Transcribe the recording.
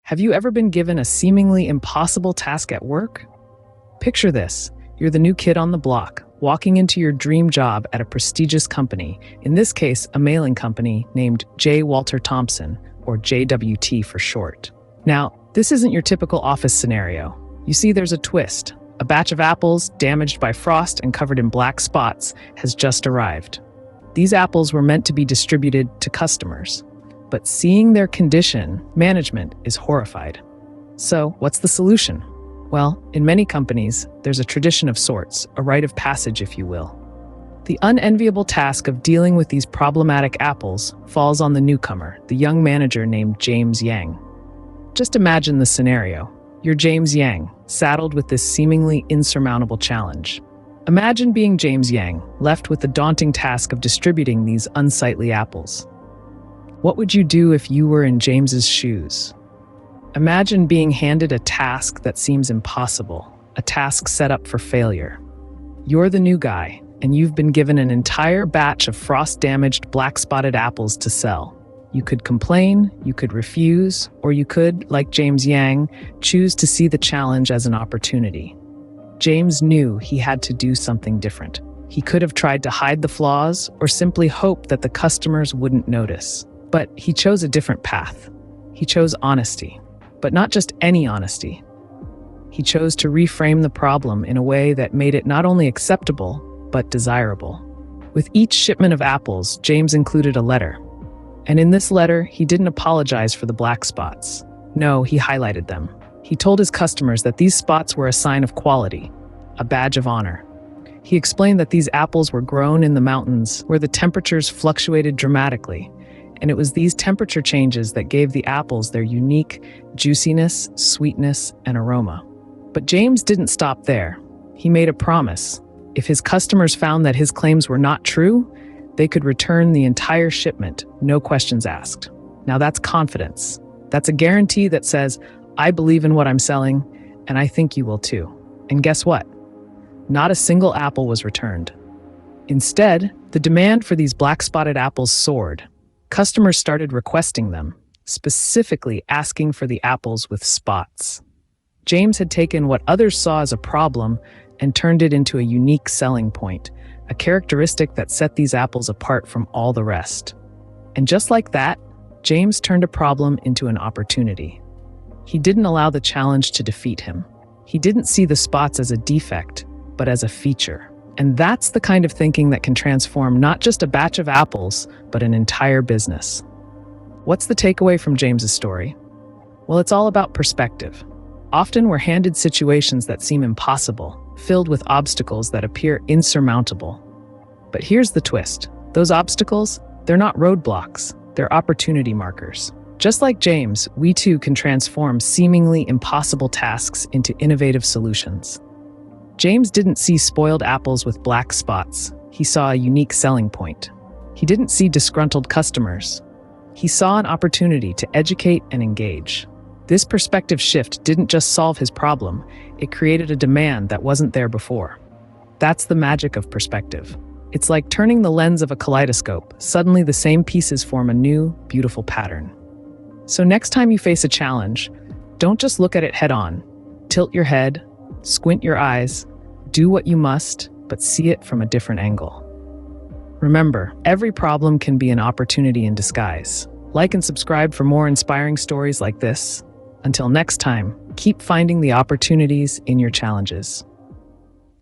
Have you ever been given a seemingly impossible task at work? Picture this. You're the new kid on the block, walking into your dream job at a prestigious company, in this case, a mailing company named J. Walter Thompson, or JWT for short. Now, this isn't your typical office scenario. You see, there's a twist. A batch of apples, damaged by frost and covered in black spots, has just arrived. These apples were meant to be distributed to customers. But seeing their condition, management is horrified. So, what's the solution? Well, in many companies, there's a tradition of sorts, a rite of passage, if you will. The unenviable task of dealing with these problematic apples falls on the newcomer, the young manager named James Yang. Just imagine the scenario. You're James Yang, saddled with this seemingly insurmountable challenge. Imagine being James Yang, left with the daunting task of distributing these unsightly apples. What would you do if you were in James's shoes? Imagine being handed a task that seems impossible, a task set up for failure. You're the new guy, and you've been given an entire batch of frost-damaged, black-spotted apples to sell. You could complain, you could refuse, or you could, like James Yang, choose to see the challenge as an opportunity. James knew he had to do something different. He could have tried to hide the flaws or simply hope that the customers wouldn't notice. But he chose a different path. He chose honesty, but not just any honesty. He chose to reframe the problem in a way that made it not only acceptable, but desirable. With each shipment of apples, James included a letter. And in this letter, he didn't apologize for the black spots. No, he highlighted them. He told his customers that these spots were a sign of quality, a badge of honor. He explained that these apples were grown in the mountains where the temperatures fluctuated dramatically, and it was these temperature changes that gave the apples their unique juiciness, sweetness, and aroma. But James didn't stop there. He made a promise. If his customers found that his claims were not true, they could return the entire shipment, no questions asked. Now that's confidence. That's a guarantee that says, I believe in what I'm selling, and I think you will too. And guess what? Not a single apple was returned. Instead, the demand for these black-spotted apples soared. Customers started requesting them, specifically asking for the apples with spots. James had taken what others saw as a problem and turned it into a unique selling point, a characteristic that set these apples apart from all the rest. And just like that, James turned a problem into an opportunity. He didn't allow the challenge to defeat him. He didn't see the spots as a defect, but as a feature. And that's the kind of thinking that can transform not just a batch of apples, but an entire business. What's the takeaway from James's story? Well, it's all about perspective. Often we're handed situations that seem impossible, filled with obstacles that appear insurmountable. But here's the twist. Those obstacles, they're not roadblocks, they're opportunity markers. Just like James, we too can transform seemingly impossible tasks into innovative solutions. James didn't see spoiled apples with black spots. He saw a unique selling point. He didn't see disgruntled customers. He saw an opportunity to educate and engage. This perspective shift didn't just solve his problem, it created a demand that wasn't there before. That's the magic of perspective. It's like turning the lens of a kaleidoscope. Suddenly the same pieces form a new, beautiful pattern. So next time you face a challenge, don't just look at it head on. Tilt your head, squint your eyes, do what you must, but see it from a different angle. Remember, every problem can be an opportunity in disguise. Like and subscribe for more inspiring stories like this. Until next time, keep finding the opportunities in your challenges.